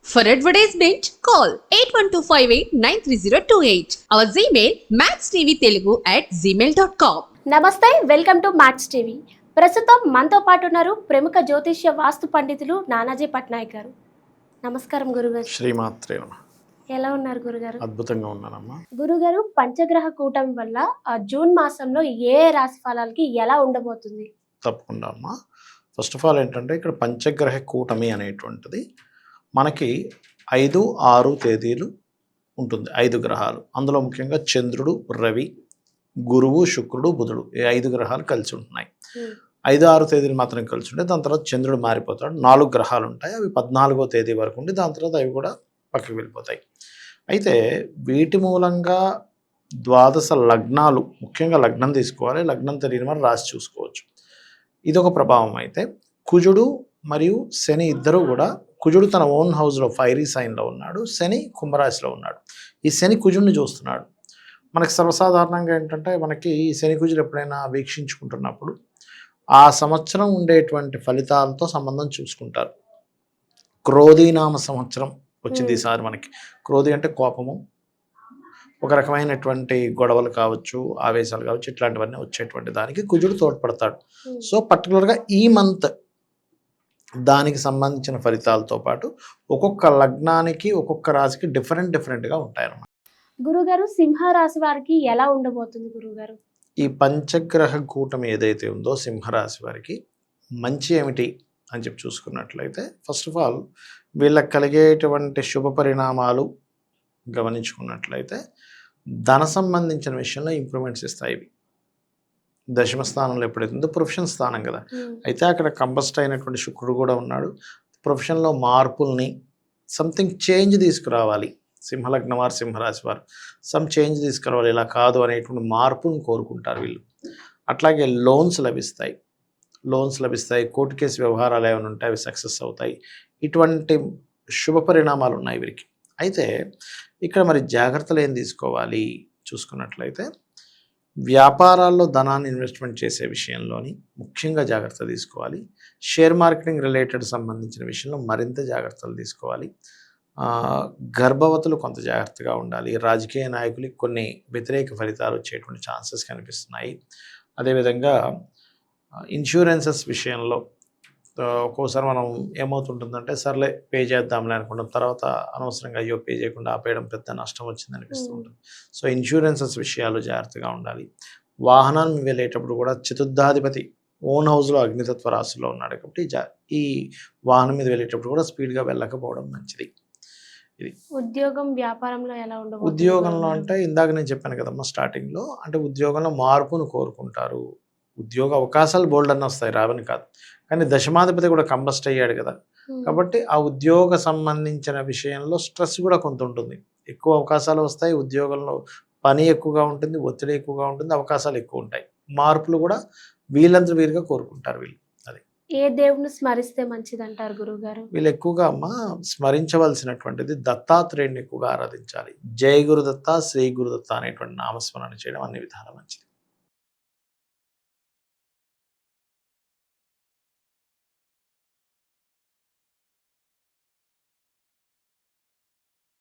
For advertisement, call 8125893028. Our Gmail maxtvtelugu@gmail.com. నమస్తే, welcome to max TV. ప్రస్తుతం మనతో పాటు ఉన్నారు ప్రముఖ జ్యోతిష్య వాస్తు పండితులు నానాజీ పట్నాయక్ గారు. నమస్కారం గురుగారు. శ్రీమాత్రే నమః. ఎలా ఉన్నారు గురుగారు? అద్భుతంగా ఉన్నానమ్మా. గురుగారు, పంచగ్రహ కూటమి వల్ల జూన్ మాసంలో ఏ రాశి ఫలాలకి ఎలా ఉండబోతుంది? తప్పకుండా అమ్మా. ఫస్ట్ ఆఫ్ ఆల్ ఏంటంటే ఇక్కడ పంచగ్రహ కూటమి అనేటువంటిది మనకి 5, 6 తేదీలు ఉంటుంది. 5 గ్రహాలు, అందులో ముఖ్యంగా చంద్రుడు, రవి, గురువు, శుక్రుడు, బుధుడు, ఈ 5 గ్రహాలు కలిసి ఉంటున్నాయి. 5, 6 తేదీలు మాత్రం కలిసి ఉంటాయి. దాని తర్వాత చంద్రుడు మారిపోతాడు. 4 గ్రహాలు ఉంటాయి, అవి 14వ తేదీ వరకు ఉండి దాని తర్వాత అవి కూడా పక్కకి వెళ్ళిపోతాయి. అయితే వీటి మూలంగా ద్వాదశ లగ్నాలు, ముఖ్యంగా లగ్నం తీసుకోవాలి. లగ్నం తెలియని వారు రాసి చూసుకోవచ్చు. ఇదొక ప్రభావం. అయితే కుజుడు మరియు శని ఇద్దరు కూడా, కుజుడు తన ఓన్ హౌస్లో ఫైరీ సైన్లో ఉన్నాడు, శని కుంభరాశిలో ఉన్నాడు. ఈ శని కుజుడిని చూస్తున్నాడు. మనకి సర్వసాధారణంగా ఏంటంటే మనకి ఈ శని కుజులు ఎప్పుడైనా వీక్షించుకుంటున్నప్పుడు ఆ సంవత్సరం ఉండేటువంటి ఫలితాలతో సంబంధం చూసుకుంటారు. క్రోధీనామ సంవత్సరం వచ్చింది ఈసారి మనకి. క్రోధి అంటే కోపము, ఒక రకమైనటువంటి గొడవలు కావచ్చు, ఆవేశాలు కావచ్చు, ఇట్లాంటివన్నీ వచ్చేటువంటి దానికి కుజుడు తోడ్పడతాడు. సో పర్టికులర్గా ఈ మంత్ దానికి సంబంధించిన ఫలితాలతో పాటు ఒక్కొక్క లగ్నానికి ఒక్కొక్క రాశికి డిఫరెంట్గా ఉంటాయన్నమాట. గురుగారు, సింహరాశి వారికి ఎలా ఉండబోతుంది గురుగారు? ఈ పంచగ్రహ కూటమి ఏదైతే ఉందో సింహరాశి వారికి మంచి ఏమిటి అని చెప్పి చూసుకున్నట్లయితే, ఫస్ట్ ఆఫ్ ఆల్ వీళ్ళకి కలిగేటువంటి శుభ పరిణామాలు గమనించుకున్నట్లయితే ధన సంబంధించిన విషయంలో ఇంప్రూవ్మెంట్స్ ఇస్తాయి. ఇవి దశమ స్థానంలో ఎప్పుడైతే ఉందో ప్రొఫెషన్ స్థానం కదా, అయితే అక్కడ కంబస్ట్ అయినటువంటి శుక్రుడు కూడా ఉన్నాడు. ప్రొఫెషన్లో మార్పుల్ని, సంథింగ్ చేంజ్ తీసుకురావాలి. సింహలగ్నం వారు, సింహరాశి వారు సమ్ చేంజ్ తీసుకురావాలి, ఇలా కాదు అనేటువంటి మార్పును కోరుకుంటారు వీళ్ళు. అట్లాగే లోన్స్ లభిస్తాయి. కోర్టు కేసు వ్యవహారాలు ఏమైనా ఉంటాయి, అవి సక్సెస్ అవుతాయి. ఇటువంటి శుభ పరిణామాలు ఉన్నాయి వీరికి. అయితే ఇక్కడ మరి జాగ్రత్తలు ఏం తీసుకోవాలి చూసుకున్నట్లయితే, వ్యాపారాల్లో ధనాన్ని ఇన్వెస్ట్మెంట్ చేసే విషయంలోని ముఖ్యంగా జాగ్రత్త తీసుకోవాలి. షేర్ మార్కెటింగ్ రిలేటెడ్ సంబంధించిన విషయంలో మరింత జాగ్రత్తలు తీసుకోవాలి. గర్భవతులు కొంత జాగ్రత్తగా ఉండాలి. రాజకీయ నాయకులకి కొన్ని వ్యతిరేక ఫలితాలు వచ్చేటువంటి ఛాన్సెస్ కనిపిస్తున్నాయి. అదేవిధంగా ఇన్సూరెన్సెస్ విషయంలో ఒక్కోసారి మనం ఏమవుతుంటుందంటే సర్లే పే చేద్దాంలే అనుకుంటాం, తర్వాత అనవసరంగా అయ్యో పే చేయకుండా ఆపేయడం పెద్ద నష్టం వచ్చింది అనిపిస్తూ ఉంటుంది. సో ఇన్సూరెన్సెస్ విషయాలు జాగ్రత్తగా ఉండాలి. వాహనాన్ని వెళ్ళేటప్పుడు కూడా చతుర్థాధిపతి ఓన్ హౌస్లో అగ్నితత్వ రాశిలో ఉన్నాడు కాబట్టి ఈ వాహనం మీద వెళ్ళేటప్పుడు కూడా స్పీడ్గా వెళ్ళకపోవడం మంచిది. ఇది ఉద్యోగం, వ్యాపారంలో ఎలా ఉండబోతుంది? ఉద్యోగంలో అంటే ఇందాక నేను చెప్పాను కదమ్మా స్టార్టింగ్లో, అంటే ఉద్యోగంలో మార్పును కోరుకుంటారు. ఉద్యోగ అవకాశాలు బోల్డ్ అన్న వస్తాయి, రావని కాదు, కానీ దశమాధిపతి కూడా కంబస్ట్ అయ్యాడు కదా, కాబట్టి ఆ ఉద్యోగ సంబంధించిన విషయంలో స్ట్రెస్ కూడా కొంత ఉంటుంది. ఎక్కువ అవకాశాలు వస్తాయి, ఉద్యోగంలో పని ఎక్కువగా ఉంటుంది, ఒత్తిడి ఎక్కువగా ఉంటుంది, అవకాశాలు ఎక్కువ ఉంటాయి. మార్పులు కూడా వీళ్ళంతా వీరుగా కోరుకుంటారు వీళ్ళు. అది ఏ దేవుని స్మరిస్తే మంచిది అంటారు గురుగారు? వీళ్ళు ఎక్కువగా స్మరించవలసినటువంటిది దత్తాత్రేయుడిని ఎక్కువగా ఆరాధించాలి. జయ గురుదత్త, శ్రీ గురుదత్త అనేటువంటి నామస్మరణ చేయడం అన్ని విధాలు మంచిది.